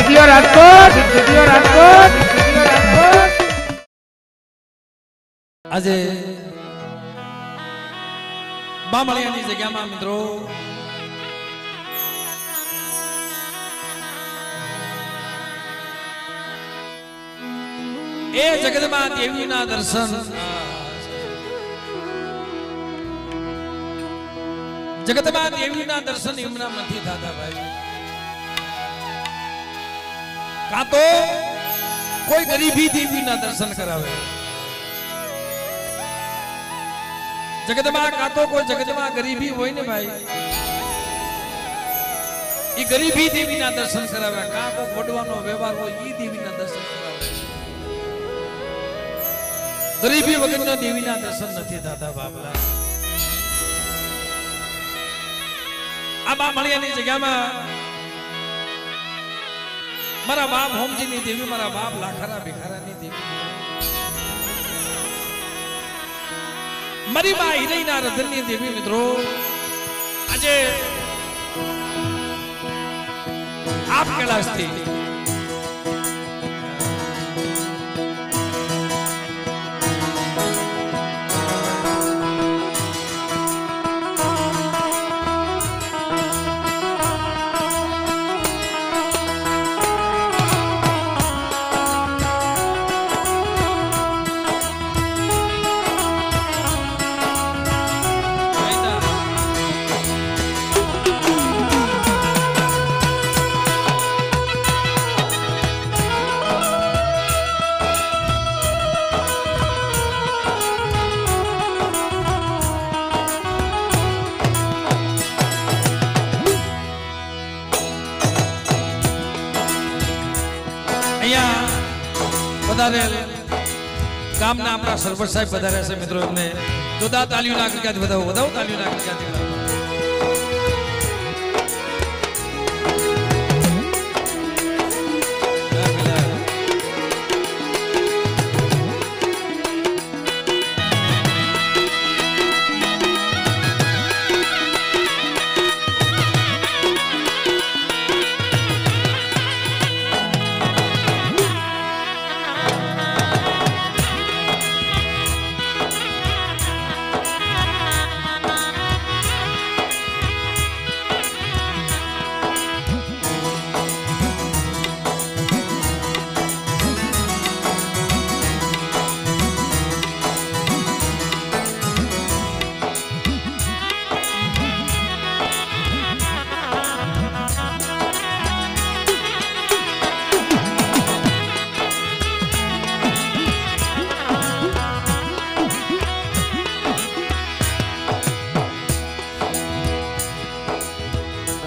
Studio Rajkot, studio Rajkot, studio Rajkot. આજે બામણિયાની જગ્યામાં મિત્રો એ જગતમાં દેવીના દર્શન જગતમાં દેવીના દર્શન એમના નથી થતા ભાઈ કાં તો કોઈ ગરીબી દેવીના દર્શન કરાવે जगदमा का तो कोई जगदमा गरीबी होय ने भाई ई गरीबी देवी ना दर्शन करावे का को वडવાનો व्यवहार हो ई देवी ना दर्शन करावे गरीबी वगरना देवी ना दर्शन નથી થતા બાપલા આ બામણિયાની જગ્યામાં મારા બાપ હોમજીની દેવી મારા બાપ લાખારા ભિખારાની દેવી मरी मां हिरैना रतननी देवी मित्रों आज आप कैलाश थी गामना अपना सरपंच साहब पधार्या छे मित्रों एमने जोरदार तालीओ नाखी क्यांथी વધાવો तालीओ नाखी क्यांथी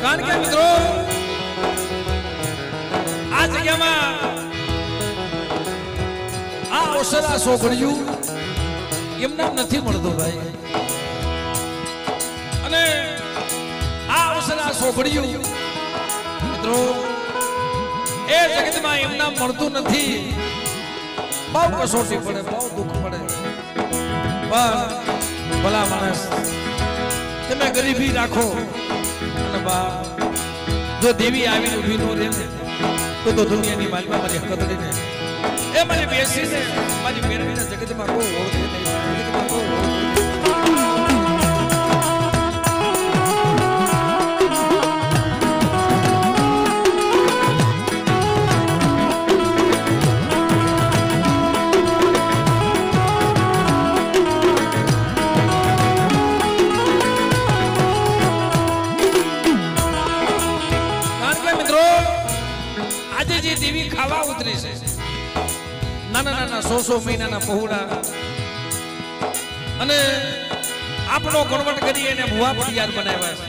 કારણ કે મિત્રો આ જગ્યામાં આ અવસર આ સોગડિયું એમના નથી મળતો ભાઈ અને આ અવસર આ સોગડિયું મિત્રો એ જગતમાં એમના મળતું નથી બહુ કસોટી પડે બહુ દુઃખ પડે પણ ભલા માણસ તમે ગરીબી રાખો जो देवी आवी उभी नो रे तो दुनिया की मालमा मारी हकदड़ी ने ए मारी बेसी ने मारी मेरवी ना जगत में को हो नहीं जगत में को देवी खावा उतरी से नाना नाना 100 महीना ना पहुड़ा अने आपनो गणवट करी एने भुवा पटियार बनाव्या छे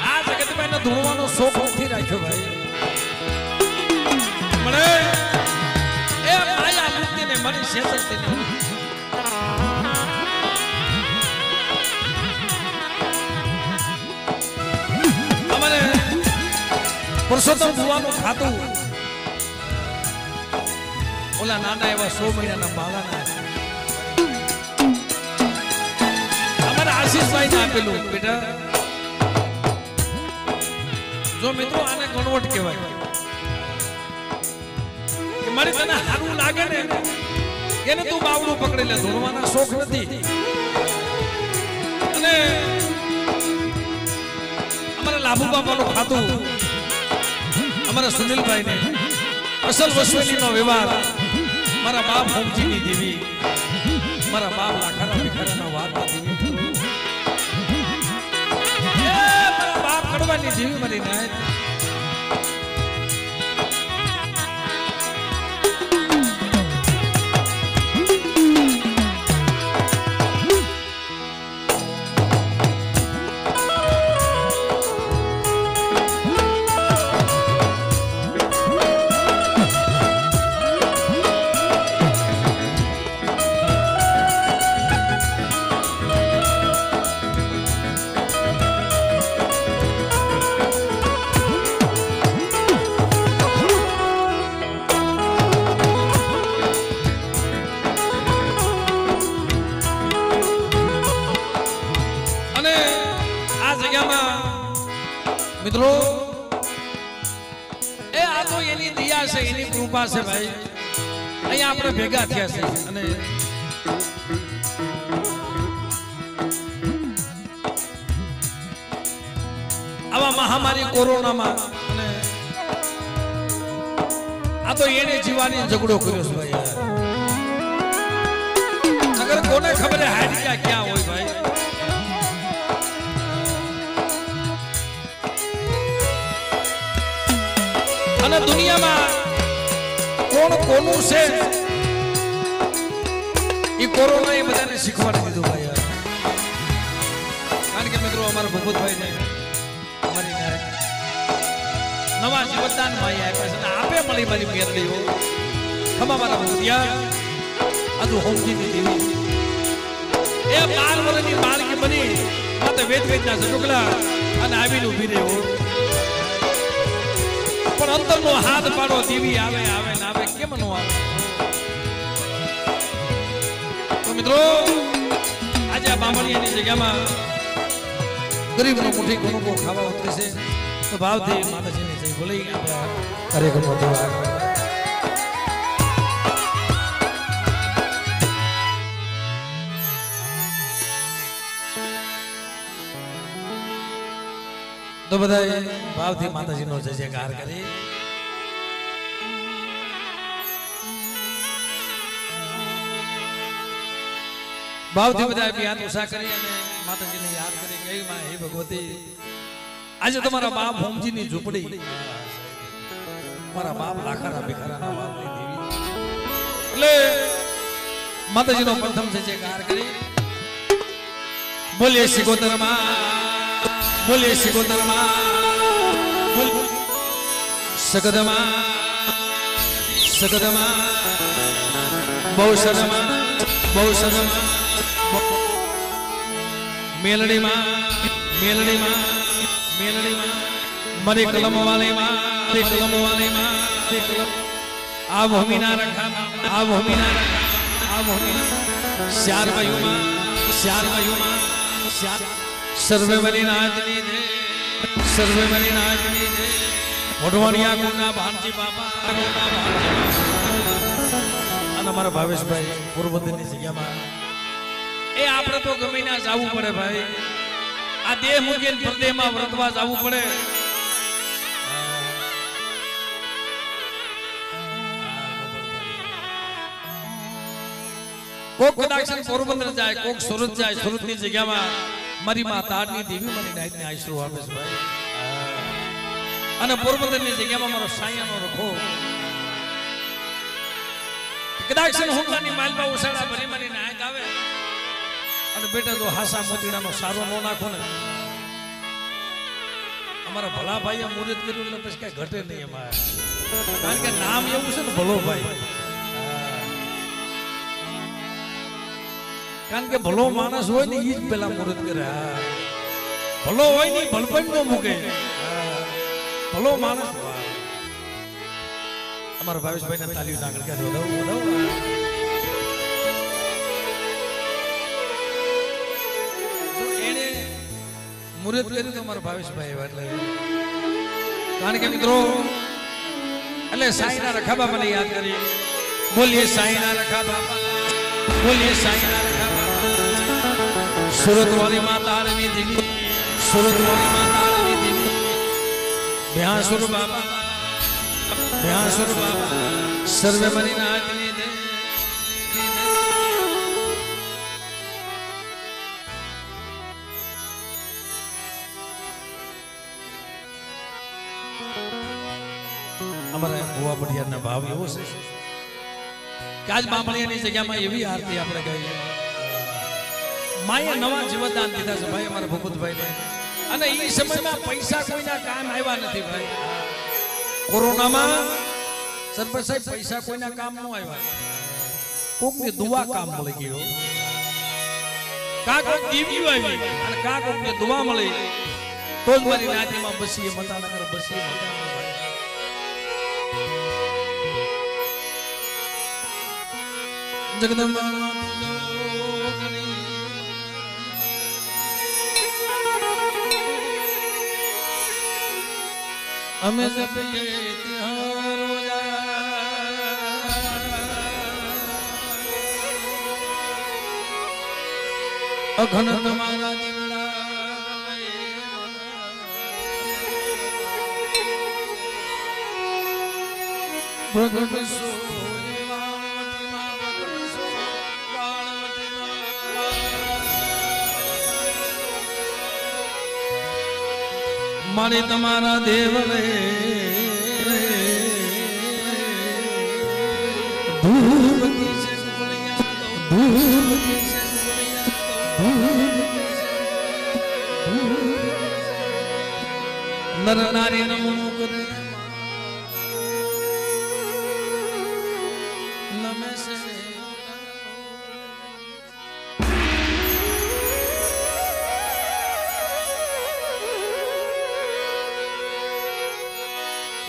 आ जगत में न धुणવાનો શોખ નથી રાખ્યો ભાઈ મને એ માયા મુક્તિ ને મની શેતકતી ને અમારે पुरुषोत्तम भुवानु खातु ओला नाना एवा 100 महीना ना बाळाना अमर आशीष भाई ने आपेलू बेटा જો મિત્રો આને કન્વર્ટ કહેવાય કે મારે તને સારું લાગે ને એને તું બાવડું પકડી લે, ધોળવાના શોખ નથી. અને અમારા લાભુ બાપાનું ખાતું અમારા સુનિલભાઈ ને અસલ વસવેલીનો વ્યવહાર મારા બાપ હોમજીની દેવી, મારા બાપ લાખાના ભિખારાના વારના દેવી, મારા બાપ કડવાની દેવી મારી નાય. મિત્રો એ આ તો એની દયા છે, એની કૃપા છે ભાઈ. અહીંયા આપણે ભેગા થયા છે અને આવા મહામારી કોરોનામાં અને આ તો એને જીવાની ઝઘડો કર્યો છે ભાઈ. અગર કોને ખબર હાડિયા ક્યાં હોય ભાઈ. અને દુનિયામાં કોણ કોનું છે એ કોરોના એ બધાને શીખવાડી દીધું ભાઈ. કારણ કે મિત્રો અમારા ભગવતભાઈ ને અમારી નવા જીવનદાન ભાઈ આપ્યા છે, આપે મળી મારી મેરડીઓ ખમા મારા ભૂતિયા આજુ હોમજીની દેવી એ 12 વર્ષની બાળકી બની માતે વેદના ઝટુકલા અને આવીને ઊભી રહ્યો. પણ અંતરનો હાથ પાડો દેવી આવે આવે ને આવે કેમ નો આવે. તો મિત્રો આજે આ બામણીયાની જગ્યામાં ગરીબનો મુઠ્ઠી કોનો ખાવા ઉતરે છે તો ભાવથી માતાજીને જઈ બોલી આપણા કાર્યક્રમમાં દેવા. તો બધા ભાવથી માતાજીનો જય જયકાર કરી ભાવથી બધા હાથ ઉષા કરી અને માતાજીને યાદ કરી કે માં હે ભગવતી આજે તમારા બાપ હોમજીની ઝૂંપડી મારા બાપ લાખાના ભિખારાના વારની દેવી એટલે માતાજીનો પ્રથમ જય જયકાર કરી બોલીએ સિકોતરમાં બોલે સિકોતરમાં બોલ સગદમાં સગદમાં બહુસદમાં બહુસદમાં મેલડીમાં મેલડીમાં મેલડીમાં મરી કલમ વાલેમાં મરી કલમ વાલેમાં આ ભૂમિના રખામાં આ ભૂમિના રખામાં આ ભૂમિના શ્યાર વાયુમાં શ્યાર વાયુમાં શ્યાર સર્વે મરીનાજની દે સર્વે મરીનાજની દે મોઢવાણિયા ગુના ભાણજી બાપા ગુના ભાણજી અને મારા ભાવેશભાઈ પોરબંદરની જગ્યામાં એ આપણે તો ગમે ના જવું પડે ભાઈ. આ દેહ મૂકીને પરદેહમાં વ્રતવા જવું પડે. કોક કદાચ પોરબંદર જાય, કોક સુરત જાય, સુરતની જગ્યામાં મારી માં તારની દેવી મને નાઈટને આશરો આપે છે ભાઈ. અને પોરબંદરની જગ્યામાં મારો સાયાનો રખો કદાચ હુંડાની માલમાં ઉસાડા ભરી મારી નાઈટ આવે અને બેટા જો હાસા મોતીડાનો સારો નો નાખો ને અમારા ભલા ભાઈએ મુહૂર્ત કર્યું એટલે પછી કઈ ઘટે નહીં એમાં. કારણ કે નામ એવું છે ને ભલો ભાઈ. કારણ કે ભલો માણસ હોય ને એ જ પેલા મુહૂર્ત કરે. ભલો હોય ને ભલપણ નો મૂકે. ભલો માણસ અમારા ભાવેશભાઈ ને તાલીઓ નાગર કે એને મુહૂર્ત કર્યું તો અમારા ભાવેશભાઈ એટલે કારણ કે મિત્રો એટલે સાઈના રખા બાપાને યાદ કરીએ. બોલીએ સાઈના રખા બાપા, બોલીએ સાઈના રખા બાપા. સુરત વાળી માતા આરવી દેવી, સુરત વાળી માતા આરવી દેવી. ભ્યાસુર બાબા, ભ્યાસુર બાબા સર્વે મની નાગની દે. અમારા ભુવા પઢિયારના ભાવ એવો છે કે આજ બામણિયાની જગ્યામાં એવી આરતી આપણે ગાઈએ. માએ નવા જીવનદાન દીધા છે ભાઈ અમારા ભૂપતભાઈને. અને એ સમયમાં પૈસા કોઈના કામ આવ્યા નથી ભાઈ. કોરોનામાં સરપંચ સાહેબ પૈસા કોઈના કામ ન આવ્યા. કોકની દુઆ કામ મળી ગયો. કા કોક દીવ્યું આવી અને કા કોકની દુઆ મળી તો જ મારી નાતીમાં બસીએ મતાનગર બસીએ મતાનગર. જગદંબા અમે જપીએ ત્યાં રોજા અઘન તમારા દીવડા પ્રગટ સો મારે તમારા દેવલે ધૂપતી છે ધૂપતી છે નર નારી નમો કરે નમે છે.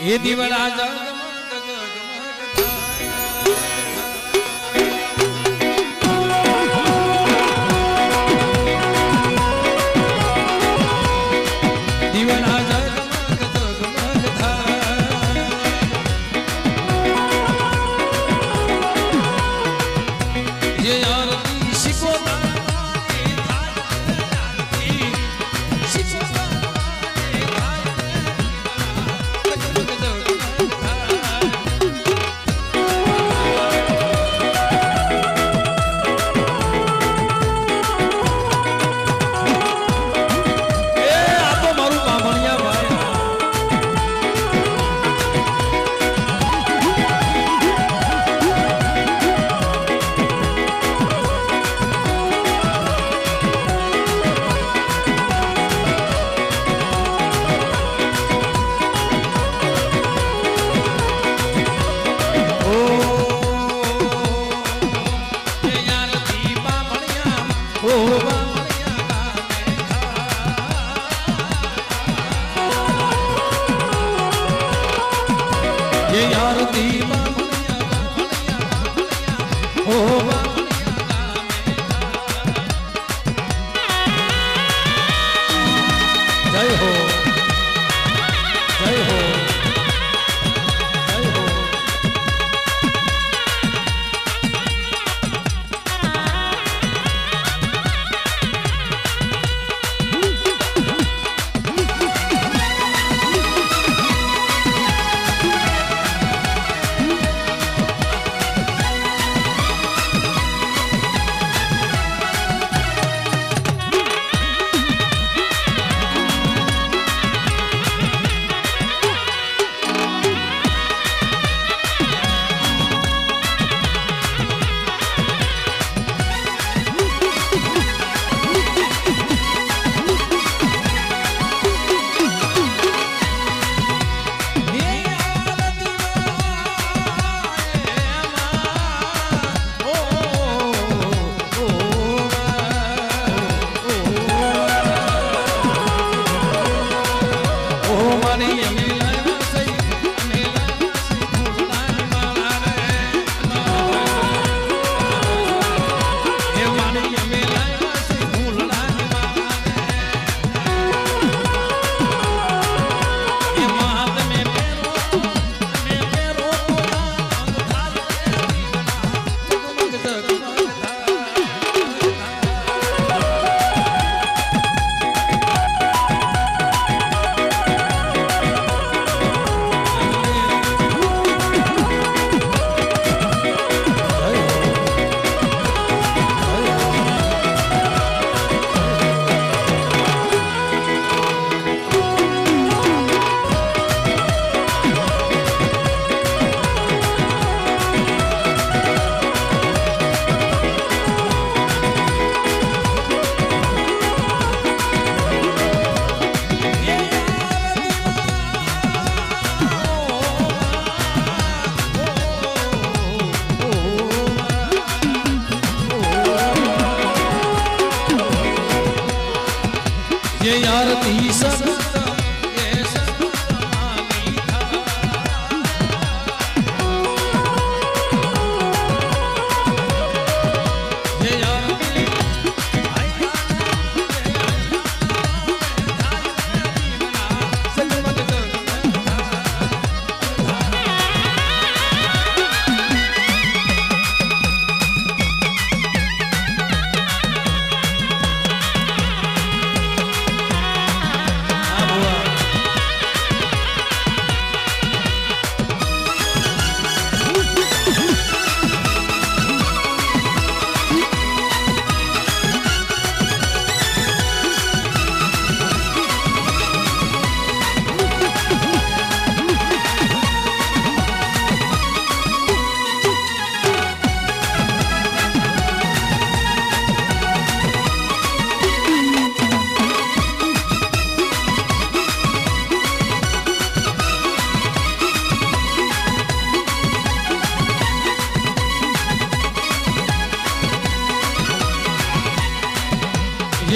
એ દીવડા જગમગ દીવડા જગમગ થાય. જે આરતી શીખો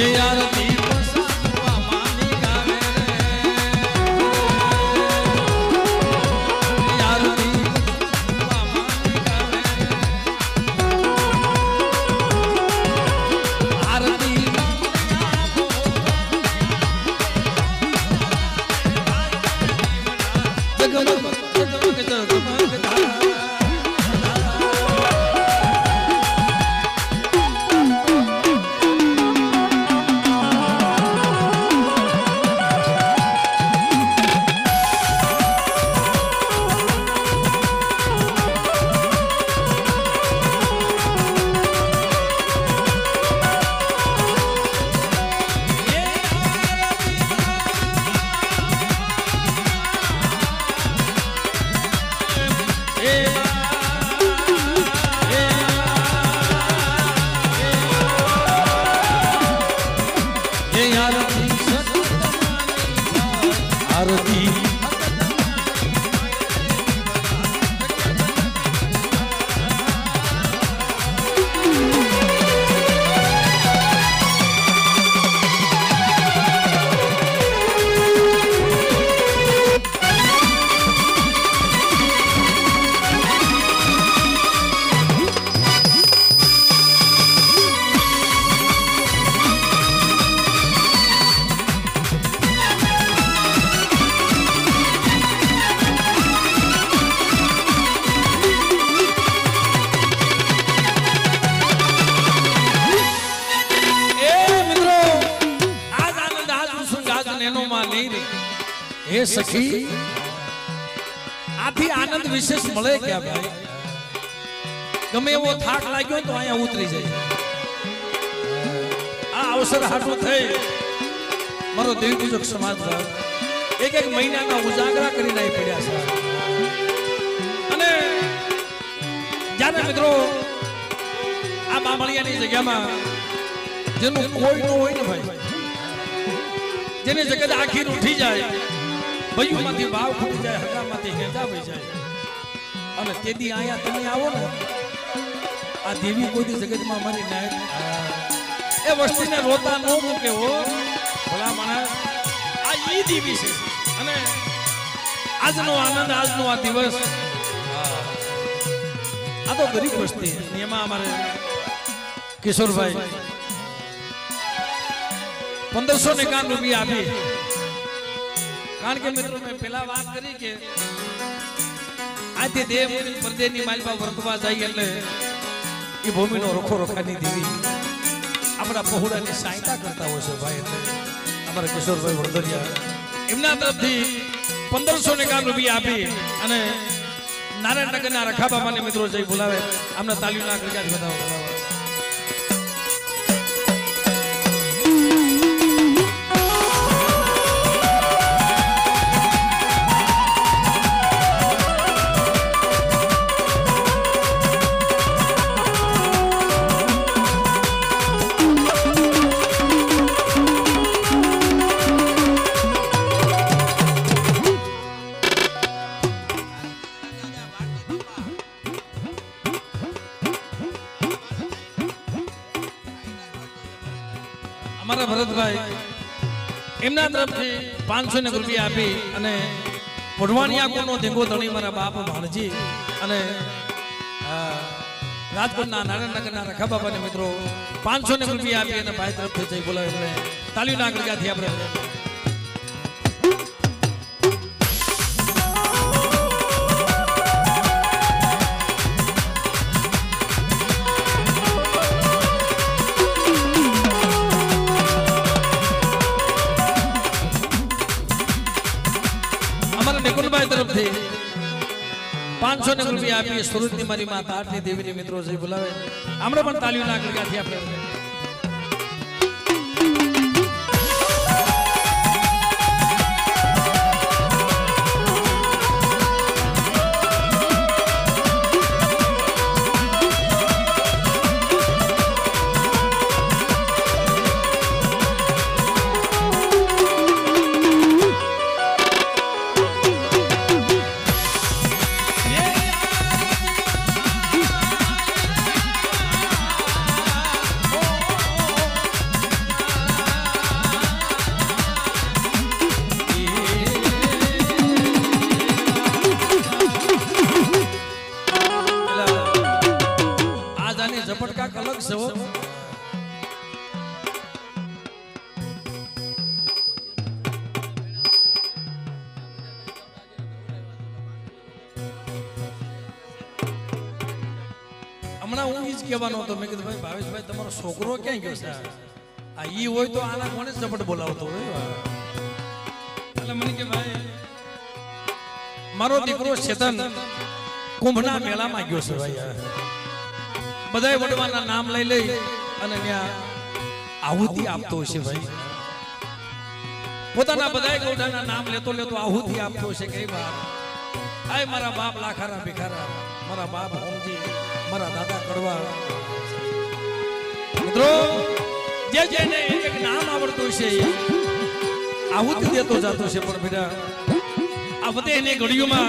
ये आरती साधुआ मानी गावे आरती साधुआ मानी गावे आरती जगमग जगमग जगमग हे सखी आथी आनंद विशेष મળે क्या भाई गमे वो थाक लाग्यो तो आया उतरी जाए आ अवसर हाटू थे मारो देवी पूजक समाज एक एक महीना का उजागरा करी नहीं पड़ा છે અને જાને મિત્રો આ બામળિયાની જગ્યામાં જેનું કોઈ ન હોય ને ભાઈ જેને જગત આખી ઉઠી જાય ભયુમાંથી ભાવ ફૂટી જાય હગામાંથી હેજા વઈ જાય અને તેદી આયા તમે આવો ને આ દેવી કોઈ જગતમાં મારી નાય એ વસ્તીને રોતા ન મૂકે હો ભલા માણસ આ ઈ દેવી છે અને આજનો આનંદ આજનો આ દિવસ આ તો ગરીબ વસ્તી એમાં અમારે કિશોરભાઈ 1551 રૂપિયા આપી કારણ કે મિત્રો મેં પેલા વાત કરી કે આથી દેવ પરદેની માલપા વર્તવા જાય એટલે એ ભૂમિનો રખો રખાની દેવી આપણા પહોળાની સહાયતા કરતા હોય છે ભાઈ એટલે અમારા કિશોરભાઈ વડોદરિયા એમના તરફથી 1551 રૂપિયા આપી અને નારાયણનગરના રખા બાબાને મિત્રો જઈ બોલાવે આમને તાલીઓના ગરગા બતાવો અમારા ભરતભાઈ એમના તરફથી 500 રૂપિયા આપી અને પોઢવાણિયા કોનો ધેંગો ધણી મારા બાપ ભાણજી અને રાજકોટના નારાયણનગરના રખા બાબાને મિત્રો 500 રૂપિયા આપી અને ભાઈ તરફથી જઈ બોલાવે એમને તાલીઓના ગરગાથી આપણે तरफથી 500 રૂપિયા આપી સુરતની મારી માતા આટલી દેવીની મિત્રો જઈ બોલાવે આપણે પણ તાલીઓના ગરગાથી આપણે છે હો. હમણાં હું ઈ જ કહેવાનો હતો. મેં કીધું ભાઈ ભાવેશભાઈ તમારો છોકરો ક્યાં ગયો છે? આ ઈ હોય તો આના કોને ઝપટ બોલાવતો હોય. એટલે મને કે ભાઈ મારો દીકરો ચેતન કુંભના મેળામાં ગયો છે ભાઈ. બધાય વડવાના નામ લઈ લઈ અને ત્યાં આહુતિ આપતો હશે ભાઈ. પોતાના બધાય ગૌઢાના નામ લેતો લેતો આહુતિ આપતો હશે. કઈ વાર આય મારા બાપ લાખારા ભિખારા, મારા બાપ હોમજી, મારા દાદા કડવા. મિત્રો જે જેને એક નામ આવડતું છે આહુતિ દેતો જતો છે. પણ બેટા આ વધે એની ઘડીઓમાં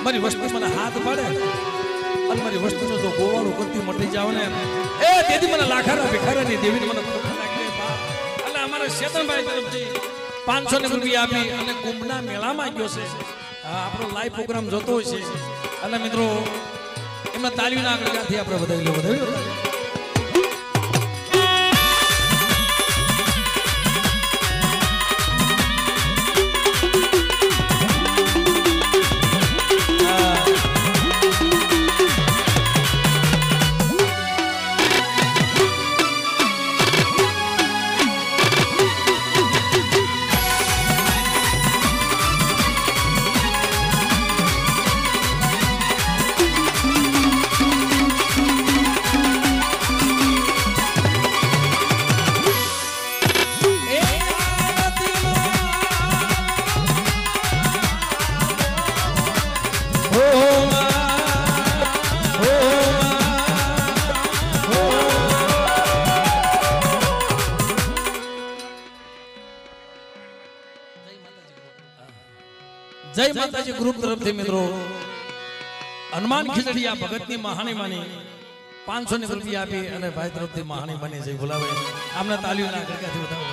મારી વસ્તુ મને હાથ પાડે અને મારી વસ્તુનો જો ગોવાળું કરતી મટી જાવ ને એ તેથી મને લાખારા ભિખારાની દેવીને મને ખોટ લાગી બાપ. એટલે અમારા શેતનભાઈ તરફથી 500 રૂપિયા આપી અને કુંભના મેળામાં ગયો છે. આપણો લાઈવ પ્રોગ્રામ જોતો હોય છે. એટલે મિત્રો એમના તાળીઓના આગળ ક્યાંથી આપણે વધાવી. જય માતાજી ગ્રુપ તરફથી મિત્રો હનુમાન ખીચડીયા ભગતની મહાની માની 500 રૂપિયા આપી અને ભાઈ તરફથી મહાની બની જય બોલાવે. આમને તાલીઓના ગડગાથી વધાવો.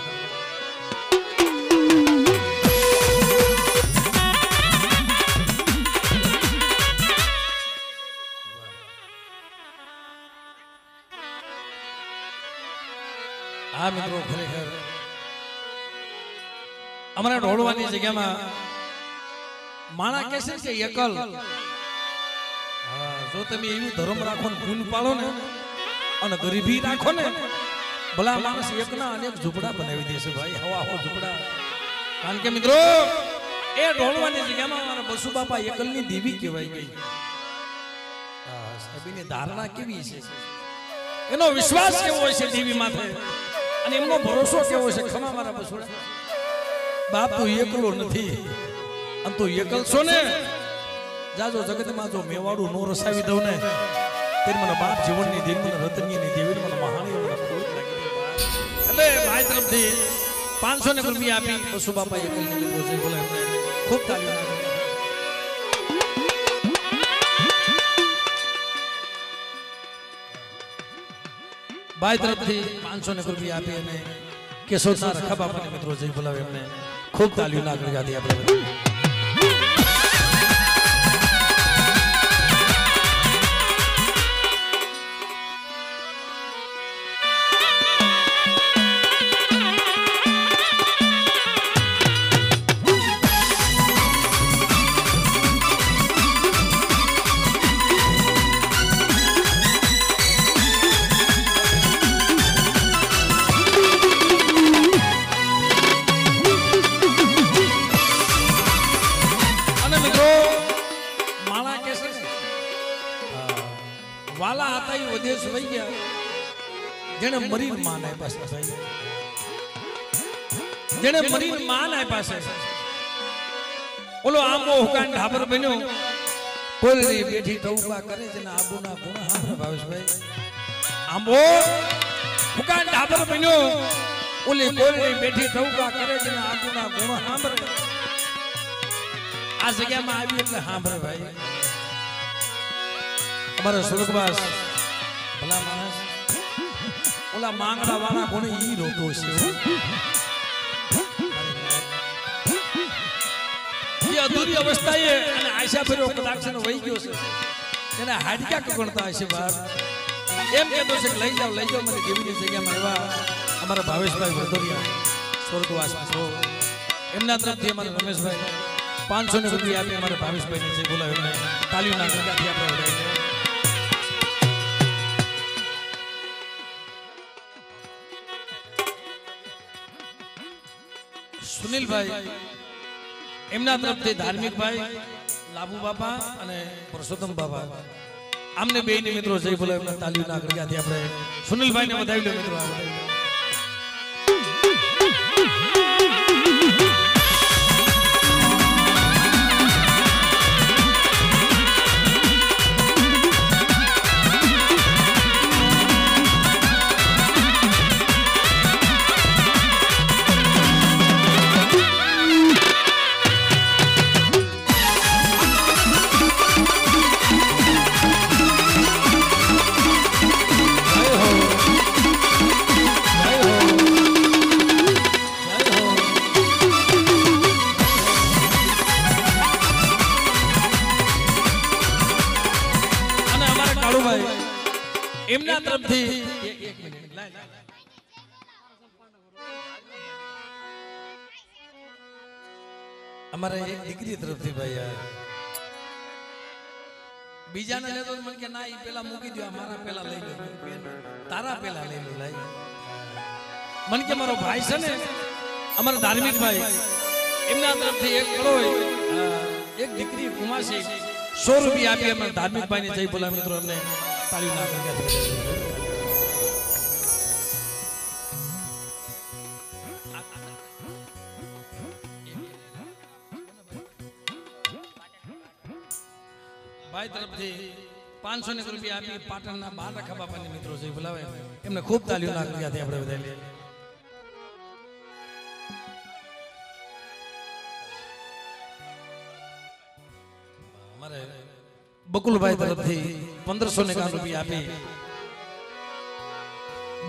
આ મિત્રો ખરેખર અમારા ઢોળવાની જગ્યામાં માણા કેસે છે એકલ. જો તમે એવું ધર્મ રાખો ને પૂન પાડો ને અને ગરીબી રાખો ને ભલા માણસ એકના અનેક ઝૂંપડા બનાવી દેશે ભાઈ. હવા હો ઝૂંપડા. કારણ કે મિત્રો એ ઢોળવાની જગ્યામાં અમારા બસુ બાપા એકલની દેવી કહેવાય ગઈ. સાહેબની ધારણા કેવી છે, એનો વિશ્વાસ કેવો છે દેવી માથે અને એમનો ભરોસો કેવો છે. ખમા મારા બસુડા બાપ તો એકલો નથી અને તું એકલ છો ને. જાજો જગતમાં જો મેવાડું નો રસાવી દઉં ને તે મને બાપ જીવનની દેવી, મને રતનીની દેવી, મને મહાની, મને ખોટ લાગી. એટલે ભાઈ તરફથી 500 રૂપિયા આપી બસુ બાપા એકલની દીકરો છે બોલે ખૂબ તાલીઓ. ભાઈ તરફથી 500 રૂપિયા આપી અને કેશોદના રખા બાપાના મિત્રો જઈ બોલાવે એમને ખૂબ તાલીઓ ના આગળ જાતી આપણે. વાલા હતા એ વિદેશ વહી ગયા, જેને મરીન માન આપ્યા છે ભાઈ, જેને મરીન માન આપ્યા છે. ઓલો આંબો હુકાન ઢાબર બન્યો, કોલની બેઠી ટૌકા કરે છે ને આબુના ગુણ હા ભાવેશભાઈ. આંબો હુકાન ઢાબર બન્યો, ઓલી કોલની બેઠી ટૌકા કરે છે ને આબુના ગુણ સાંભળે. આ જગ્યામાં આવી એટલે સાંભળે ભાઈ. અમારા સ્વર્ગવાસ ભલા માણસ ઓલા માંગડા વાળા કોને ઈ રોતો છે. એ અધૂરી અવસ્થાએ અને આશા ભર્યો કદાચ વહી ગયો છે, એને હાડકા કગણતા હશે બાર. એમ કહેતો છે કે લઈ જાઓ મને દેવીની જગ્યામાં એવા અમારા ભાવેશભાઈ વડોદરિયા સ્વર્ગવાસ મિત્રો એમના તરફથી અમારા રમેશભાઈ 500 રૂપિયા આપી અમારા ભાવેશભાઈને જે બોલાવ્યો એમને તાલીઓના ગણગાથી આપણે વધાવીએ સુનિલભાઈ એમના તરફથી ધાર્મિક ભાઈ લાભુ બાપા અને પરસોત્તમ બાપા આમને બેને મિત્રો જય બોલો એમના તાલીઓના ગણગાથી આપણે સુનિલભાઈને વધાવી લો મિત્રો એમના તરફથી એક મિનિટ અમારે એક દીકરી તરફથી ભાઈ યાર બીજાને લેતો મને કે ના ઈ પેલા મૂકી દો મારા પેલા લઈ લો તારા પેલા લઈ લો લાઈ મને કે મારો ભાઈ છે ને અમારા ધાર્મિક ભાઈ એમના તરફથી એક કરોય એક દીકરી કુમાસી 100 રૂપિયા આપી અમારા ધાર્મિક ભાઈને જય બોલા મિત્રો અમને તાળી ના ગણગાથી ભાઈ તરફથી 500 રૂપિયા આપી પાટણના બાર રખા બાપાની મિત્રો જય બોલાવે એમને ખૂબ તાળીઓ ના ગણગાથી આપણે વધાવીએ અમારે બકુલભાઈ તરફથી 1551 રૂપિયા આપી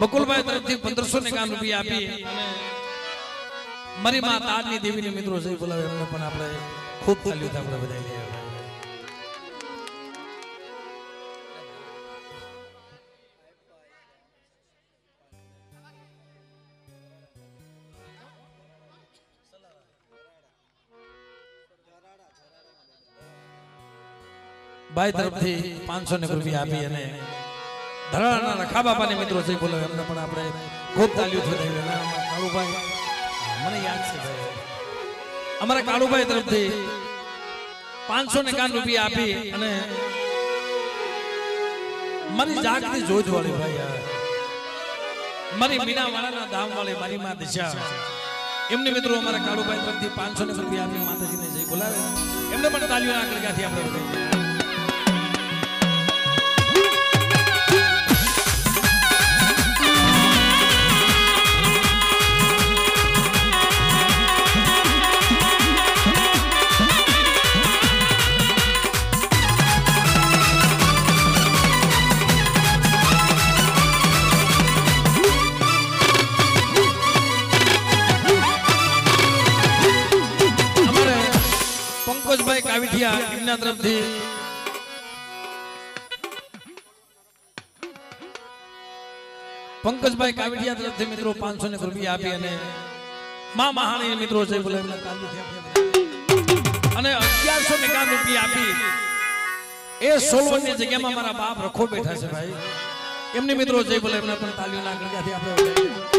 બકુલભાઈ તરફથી 1551 રૂપિયા આપી અને મારી માં તારની દેવીની મિત્રો જય બોલાવે એમને પણ આપણે ખૂબ તાલીઓ આપણે વધાવી લઈએ ભાઈ તરફથી 500 રૂપિયા આપી અને ધરાળાના રખા બાપાને મિત્રો જય બોલાવે એમને પણ આપણે ખૂબ તાલીઓ વધાવી કાળુભાઈ મને યાદ છે ભાઈ અમારા કાળુભાઈ તરફથી 551 રૂપિયા આપી અને મારી જાગતી જોજ વાળી ભાઈ મારી મીનાવાળાના ધામ વાળી મારી માં દિશા એમને મિત્રો અમારા કાળુભાઈ તરફથી 500 રૂપિયા આપી માતાજીને જય બોલાવે એમને પણ તાલીઓના ગણગાથી આપણે વધાવીએ પંકજભાઈ કાવીઠિયા એમના તરફથી પંકજભાઈ કાવીઠિયા તરફથી મિત્રો 500 રૂપિયા આપી અને માં મહાણી મિત્રો છે બોલે અને 1151 રૂપિયા આપી એ સોલવનની જગ્યામાં મારા બાપ રખો બેઠા છે ભાઈ એમની મિત્રો જય બોલે એમને પણ તાલીઓના ગણગાથી આપણે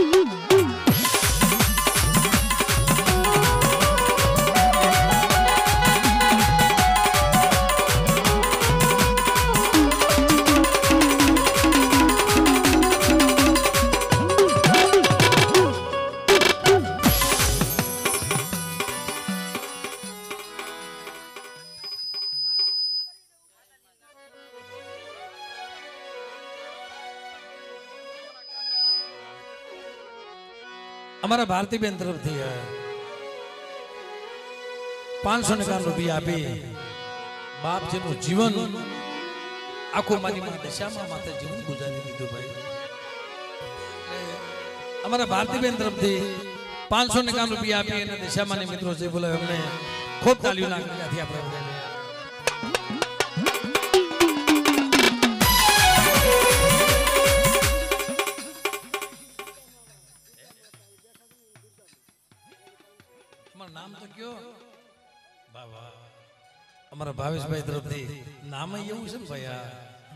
અમારા ભારતીબેન તરફથી 551 રૂપિયા આપી બાપ જેનું જીવન આખું મારી માં દશામાં માથે જીવન ગુજારી દીધું ભાઈ અમારા ભારતીબેન તરફથી 551 રૂપિયા આપી અને દશામાની મિત્રો જે બોલાવે અમને ખૂબ તાલીઓના ગણગાથી આપણે અમારા ભાવેશભાઈ તરફથી નામ એવું છે ને ભાઈ, આ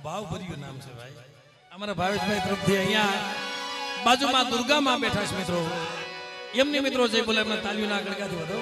ભાવભર્યું નામ છે ભાઈ. અમારા ભાવેશભાઈ તરફથી અહીંયા બાજુમાં દુર્ગામાં બેઠા છે મિત્રો, એમની મિત્રો જઈ બોલે એમને તાલીઓના ગળગાથી વધો.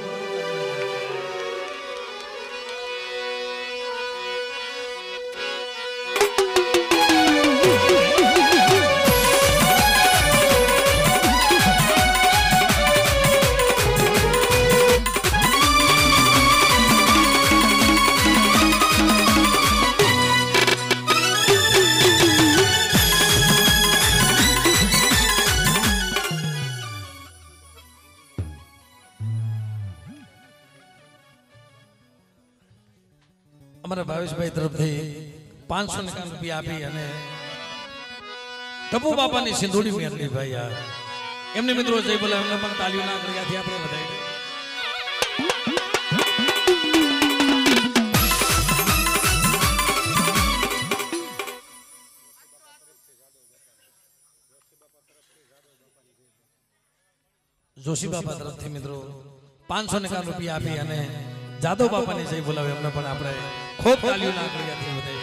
અમારા ભાવેશભાઈ તરફથી 500 રૂપિયા આપી અને ટપુ બાપાની સિંધુડી મેળવી ભાઈ, યાર એમને મિત્રો જઈ બોલે એમને પણ તાલીઓના ગળગાથી આપણે બધાય. જોશી બાપા તરફથી મિત્રો 500 રૂપિયા આપી અને જાદવ બાપાને જઈ બોલાવે એમને પણ આપણે ખૂબ તાલીઓના ગળગાથી વધાવી.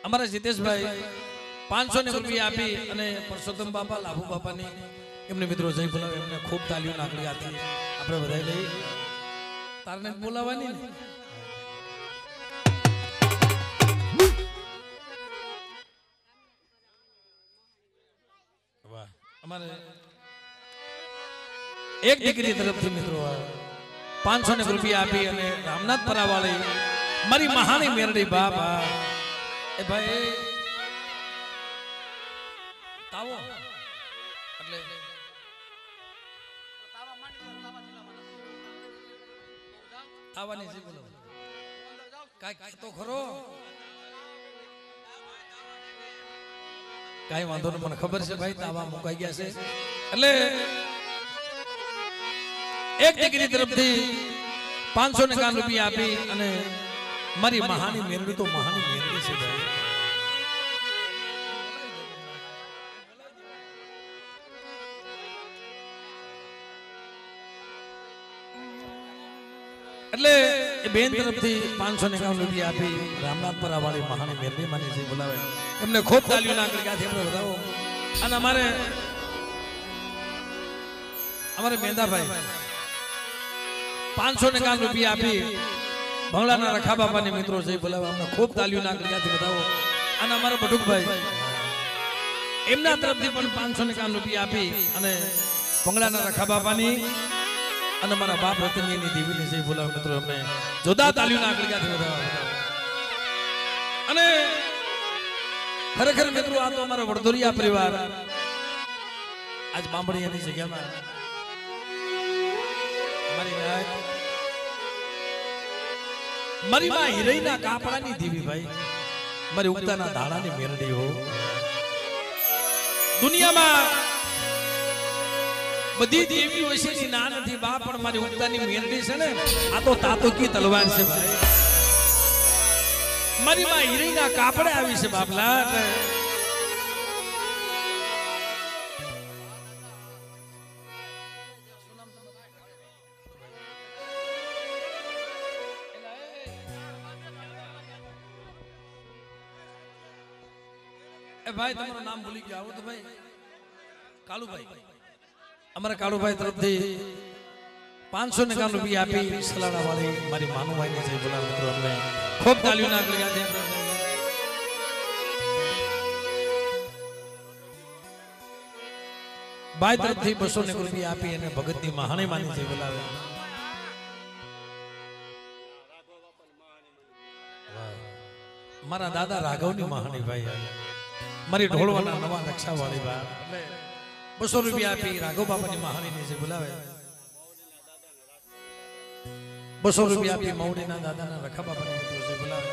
અમારા જીતેશભાઈ 500 રૂપિયા આપી અને પરસોત્તમ બાપા લાભુ બાપાની એમને મિત્રો જઈ બોલાવે એમને ખૂબ તાલીઓ નાખડી આપી આપણે બધાય લઈ. તારને બોલાવવાની ને વાહ. અમારે એક દીકરી તરફથી મિત્રો 500 રૂપિયા આપી અને રામનાથ પરાવાળી મારી મહાની મેરડી બાપા એ ભાઈ તાવો એટલે તાવાની છે બોલો કાઈ તો ખરો કાઈ વાંધો ન મને ખબર છે ભાઈ તાવા મુકાઈ ગયા છે એટલે એક દીકરી તરફથી 500 રૂપિયા આપી અને મારી મહાની મેરડી તો મહાની મેરડી છે ભાઈ. એટલે એ બેન તરફથી 551 રૂપિયા આપી રામનાથ પરાવાળી મહાની મેરડી માની જે બોલાવે એમને ખૂબ તાલીઓ ના ગળગાથી આપણે વધાવો. અને અમારે મેંદાભાઈ 551 રૂપિયા આપી ભંગલાના રખા બાપાની મિત્રો જઈ બોલાવે અમને ખૂબ તાલીઓ ના ગળગાથી વધાવો. અને અમારા બટુકભાઈ એમના તરફથી પણ 551 રૂપિયા આપી અને ભંગલાના રખા બાપાની અને મારા બાપ રતનની દેવીની જઈ બોલાવે મિત્રો અમને જોદા તાલીઓ ના ગળગાથી વધાવો. અને ખરેખર મિત્રો આ તો અમારા વડોદરિયા પરિવાર આજ બાંભણીયાની જગ્યામાં મારી માં હિરઈના કાપડાની દેવી ભાઈ મારી ઉગતાના ધાડાની મેરડી હો. દુનિયામાં બધી દેવીઓ છે ની ના નથી બા પણ મારી ઉગતાની મેરડી છે ને આ તો તાતોકી તલવાર છે ભાઈ. મારી માં હિરઈના કાપડે આવી છે બાપલા. ભાઈ તમારું નામ ભૂલી ગયા આવો તો ભાઈ કાળુભાઈ અમારા કાળુભાઈ તરફથી 551 રૂપિયા આપી સલાડા વાળી મારી માનુભાઈ ને જઈ બોલાવે મિત્રો અમને ખૂબ તાલીઓ ના ગળગાથી ભાઈ તરફથી 200 રૂપિયા આપી અને ભગતની મહાણી માની જઈ બોલાવે. મારા દાદા રાઘવની મહાણી ભાઈ મારી ઢોળવાના નવા નકશા વાળી વાત 200 રૂપિયા આપી રાઘવ બાપાની મહાણીને જે બોલાવે 200 રૂપિયા આપી મૌડીના દાદાના રખા બાપાની મિત્રો જે બોલાવે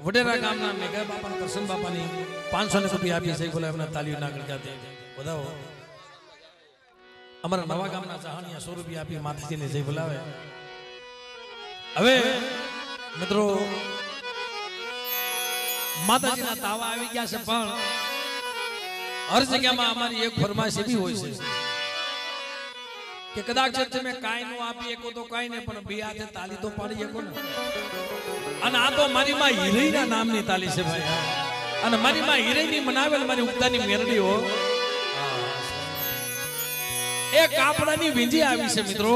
વડેરા ગામના મેઘા બાપા કરશન બાપાની 500 રૂપિયા આપી છે બોલાવે એમના તાલીઓ ના ગણજાતે બધાઓ અમારા નવા ગામના ચાહણિયા 100 રૂપિયા આપી માતાજીને જય બોલાવે હવે મિત્રો માતાજીના તાવા આવી ગયા છે પણ હર જગ્યામાં અમારી એક ફરમાઈશ એવી હોય છે કે કદાચ તમે કાઈ નો આપી શકો તો કાઈ ને પણ બે હાથે તાલી તો પાડી શકો ને અને આ તો મારી માં હિરઈના નામની તાલી છે ભાઈ અને મારી માં હિરઈની મનાવેલ મારી ઉગતાની મેરડીઓ એ કાપડાની વીંજી આવી છે મિત્રો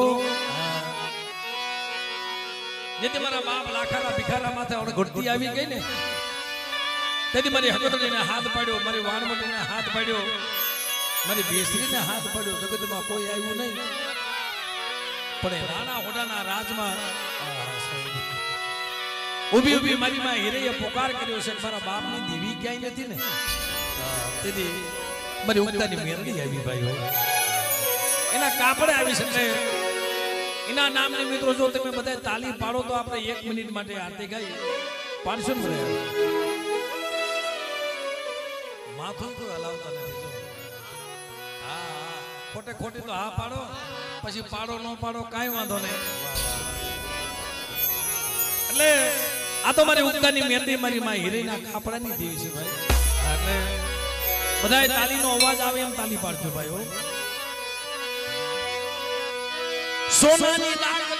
જેથી મારા બાપ લાખાના ભિખારા માથે ઘડતી આવી ગઈ ને તેથી મારી હકતડીને હાથ પાડ્યો મારી વાણવટીને હાથ પાડ્યો મારી બેસરીને હાથ પાડ્યો જગતમાં કોઈ આવ્યું નહીં પણ રાણા હોડાના રાજમાં ઊભી ઊભી મારી માં હિરઈએ પોકાર કર્યો છે મારા બાપની દેવી ક્યાંય નથી ને તેથી મારી ઉગતાની મેરડી આવી ભાઈ એના કાપડે આવી શકે એના નામને મિત્રો જો તમે બધા તાલી પાડો તો આપણે 1 મિનિટ માટે આરતી ગાઈએ 500 રૂપિયા માથું તો હલાવતા નથી જો હા ખોટે ખોટી તો હા પાડો પછી પાડો ન પાડો કાંઈ વાંધો નહીં એટલે આ તો મારી ઉગતાની મેરડી મારી માં હિરઈના કાપડાની દેવી છે ભાઈ એટલે બધાય તાલીનો અવાજ આવે એમ તાલી પાડજો ભાઈ હો સોનાની લાગ